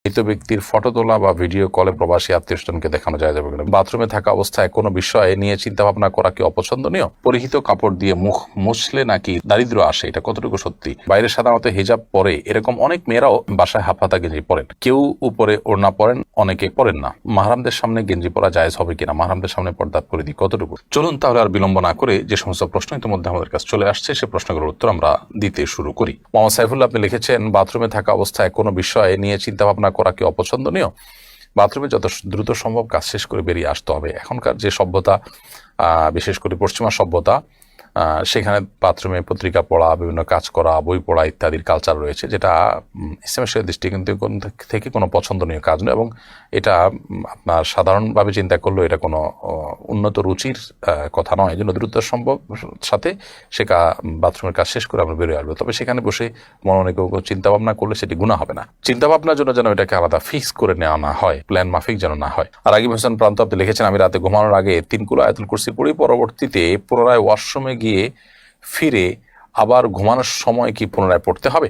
মৃত ব্যক্তির ফটো তোলা বা ভিডিও কলে প্রবাসী আত্মীয়স্বজনকে দেখানো যায় যাবে কিনা, বাথরুমে থাকা অবস্থায় কোনো বিষয়ে নিয়ে চিন্তা ভাবনা করা কি অপছন্দনীয়, পরিহিত কাপড় দিয়ে মুখ মুছলে নাকি দারিদ্র আসে, এটা কতটুকু সত্যি, বাইরে সাধারণত হিজাব পরে এরকম অনেক মেয়েরাও বাসায় হাফহাতা গেঞ্জি পরেন, কেউ উপরে ওড়না পরেন, অনেকে পরেন না, মাহরামদের সামনে গেঞ্জি পরা জায়েজ হবে কিনা, মাহরামদের সামনে পর্দার পরিধি কতটুকু। চলুন তাহলে আর বিলম্ব না করে যে সমস্ত প্রশ্ন ইতিমধ্যে আমাদের কাছে চলে আসছে সে প্রশ্নগুলোর উত্তর আমরা দিতে শুরু করি। মোহাম্মদ সাইফুল্লাহ আপনি লিখেছেন, বাথরুমে থাকা অবস্থায় কোনো বিষয়ে নিয়ে চিন্তা ভাবনা করা কি অপছন্দনীয়, বাথরুমে যত দ্রুত সম্ভব কাজ শেষ করে বেরিয়ে আসতে হবে। এখনকার যে সভ্যতা, বিশেষ করে পশ্চিমা সভ্যতা, সেখানে বাথরুমে পত্রিকা পড়া, বিভিন্ন কাজ করা, বই পড়া ইত্যাদির কালচার রয়েছে, যেটা ইসলামের দৃষ্টিকোণ থেকে কোনো পছন্দনীয় কাজ নয়, এবং এটা আপনার সাধারণভাবে চিন্তা করলেও এটা কোনো উন্নত রুচির কথা নয়। এই জন্য দ্রুত সম্ভব সাথে সে বাথরুমের কাজ শেষ করে আমরা বেরিয়ে আসবো। তবে সেখানে বসে মনে কেউ চিন্তা ভাবনা করলে সেটি গুনাহ হবে না। চিন্তা ভাবনার জন্য যেন এটাকে আলাদা ফিক্স করে নেওয়া না হয়, প্ল্যান মাফিক যেন না হয়। আর রাগিব হোসেন প্রান্ত আপনি লিখেছেন, আমি রাতে ঘুমানোর আগে 3 কুল আয়াতুল কুরসি পড়ি, পরবর্তীতে পুনরায় ওয়াশরুমে গিয়ে ফিরে আবার ঘুমানোর সময় কি পুনরায় পড়তে হবে?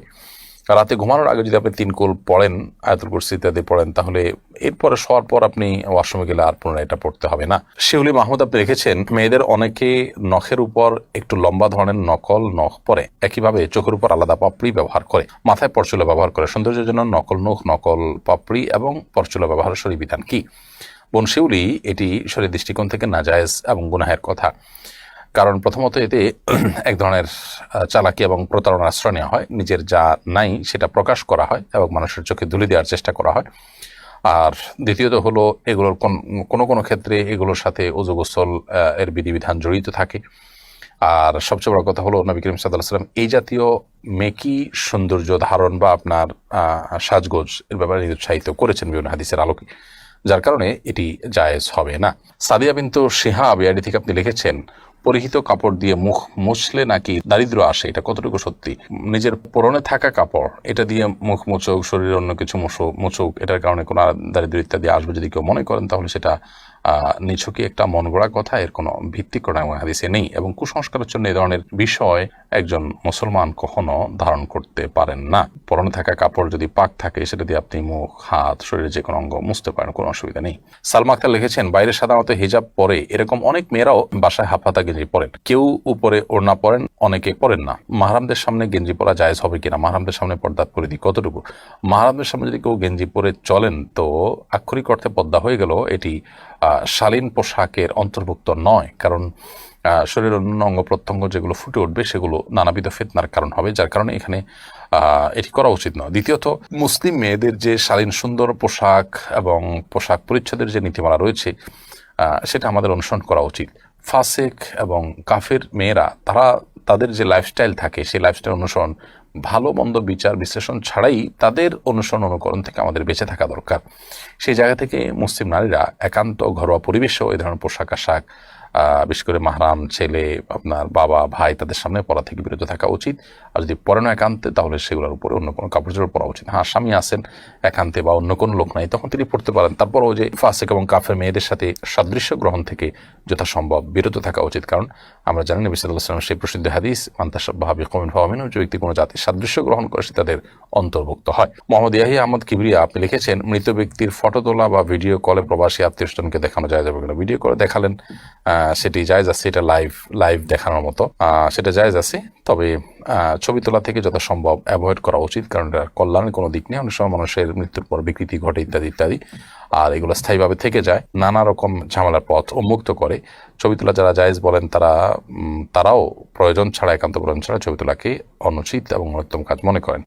রাতে ঘুমানোর আগে যদি আপনি 3 কুল পড়েন, আয়াতুল কুরসি ইত্যাদি পড়েন, তাহলে এরপরে শোয়ার পর আপনি ওয়াশরুমে গেলে আর পুনরায় এটা পড়তে হবে না। শিউলি মাহমুদ আপনি রেখেছেন, মেয়েদের অনেকে নখের উপর একটু লম্বা ধরনের নকল নখ পরে, একইভাবে চোখের উপর আলাদা পাপড়ি ব্যবহার করে, মাথায় পরচুলা ব্যবহার করে, সৌন্দর্যের জন্য নকল নখ, নকল পাপড়ি এবং পরচুলা ব্যবহারের শরীর বিধান কি? বোন শিউলি, এটি শরীর দৃষ্টিকোণ থেকে নাজায়েজ এবং গুনাহের কথা। কারণ প্রথমত এতে এক ধরনের চালাকি এবং প্রতারণার আশ্রয় নেওয়া হয়, নিজের যা নাই সেটা প্রকাশ করা হয় এবং মানুষের চোখে ধুলি দেওয়ার চেষ্টা করা হয়। আর দ্বিতীয়ত হলো, এগুলোর কোনো ক্ষেত্রে এগুলোর সাথে ওযু গোসল এর বিধিবিধান জড়িত থাকে। আর সবচেয়ে বড় কথা হলো, নবী করিম সাল্লাল্লাহু আলাইহি ওয়াসাল্লাম এই জাতীয় মেকি সৌন্দর্য ধারণ বা আপনার সাজগোজ এর ব্যাপারে নিরুৎসাহিত করেছেন বিভিন্ন হাদিসের আলোকে, যার কারণে এটি জায়েজ হবে না। সাদিয়া বিনতু শিহাব বিআইডি থেকে আপনি লিখেছেন, পরিহিত কাপড় দিয়ে মুখ মুছলে নাকি দারিদ্র আসে, এটা কতটুকু সত্যি, নিজের পরনে থাকা কাপড় এটা দিয়ে মুখ মুছুক, শরীরে অন্য কিছু মুছুক, এটার কারণে কোনো দারিদ্র ইত্যাদি আসবে যদি কেউ মনে করেন, তাহলে সেটা নিছকই একটা মন গড়া কথা, এর কোনো ভিত্তি কোনো হাদিসে নেই। এবং কুসংস্কারের জন্য এই ধরনের বিষয় একজন মুসলমান কখনো ধারণ করতে পারেন না। পরনে থাকা কাপড় যদি পাক থাকে, সেটা দিয়ে আপনি মুখ, হাত, শরীরের যে কোনো অঙ্গ মুছতে পারেন, কোনো অসুবিধা নেই। সালমা আক্তার লিখেছেন, বাইরে সাধারণত হিজাব পরে এরকম অনেক মেয়েরাও বাসায় হাফহাতা গেঞ্জি পরেন, কেউ উপরে ওড়না পরেন, অনেকে পরেন না, মাহরামদের সামনে গেঞ্জি পরা জায়েজ হবে কিনা, মাহরামদের সামনে পর্দার পরিধি কতটুকু। মাহরামদের সামনে যদি কেউ গেঞ্জি পরে চলেন, তো আক্ষরিক অর্থে পর্দা হয়ে গেল, এটি শালীন পোশাকের অন্তর্ভুক্ত নয়। কারণ শরীরের অন্য অঙ্গ প্রত্যঙ্গ যেগুলো ফুটে উঠবে সেগুলো নানাবিধ ফিতনার কারণ হবে, যার কারণে এখানে এটি করা উচিত নয়। দ্বিতীয়ত, মুসলিম মেয়েদের যে শালীন সুন্দর পোশাক এবং পোশাক পরিচ্ছদের যে নীতিমালা রয়েছে, সেটা আমাদের অনুসরণ করা উচিত। ফাসেক এবং কাফের মেয়েরা তাদের যে লাইফস্টাইল থাকে, সেই লাইফস্টাইল অনুসরণ, ভালো মন্দ বিচার বিশ্লেষণ ছাড়াই তাদের অনুসরণ অনুকরণ থেকে আমাদের বেঁচে থাকা দরকার। সেই জায়গা থেকে মুসলিম নারীরা একান্ত ঘরোয়া পরিবেশেও এই ধরনের পোশাক আশাক, বিশেষ করে মাহরাম ছেলে, আপনার বাবা, ভাই, তাদের সামনে পরা থেকে বিরত থাকা উচিত। আর যদি পরে না একান্তে, তাহলে সেগুলোর উপরে অন্য কোনো কাপড় চোপড় পরা উচিত। হ্যাঁ, স্বামী আছেন একান্তে বা অন্য কোনো লোক নাই, তখন তিনি পড়তে পারেন। তারপরও যে ফাসেক এবং কাফের মেয়েদের সাথে সাদৃশ্য গ্রহণ থেকে যথাসম্ভব বিরত থাকা উচিত। কারণ আমরা জানি নবী সাল্লাল্লাহু আলাইহি ওয়াসাল্লাম সেই প্রসিদ্ধ হাদিস, মান তাশাব্বাহা বিকওমিন ফাহুয়া মিনহুম, যে ব্যক্তি কোনো জাতির সাদৃশ্য গ্রহণ করে সে তাদের অন্তর্ভুক্ত হয়। মোহাম্মদ ইয়াহিয়া আহমদ কিবরিয়া আপনি লিখেছেন, মৃত ব্যক্তির ফটো তোলা বা ভিডিও কলে প্রবাসী আত্মীয়স্বজনকে দেখানো যায় যাবে কিনা, ভিডিও করে দেখালেন সেটি জায়েজ আছে, এটা লাইভ দেখানোর মতো, সেটা জায়েজ আছে। তবে ছবি তোলা থেকে যথাসম্ভব অ্যাভয়েড করা উচিত, কারণ এটা কল্যাণের কোনো দিক নেই। অনেক সময় মানুষের মৃত্যুর পর বিকৃতি ঘটে ইত্যাদি ইত্যাদি, আর এগুলো স্থায়ীভাবে থেকে যায়, নানা রকম ঝামেলার পথ উন্মুক্ত করে। ছবি তোলা যারা জায়েজ বলেন, তারাও প্রয়োজন ছাড়া, একান্ত প্রয়োজন ছাড়া ছবি তোলাকে অনুচিত এবং উত্তম কাজ মনে করেন।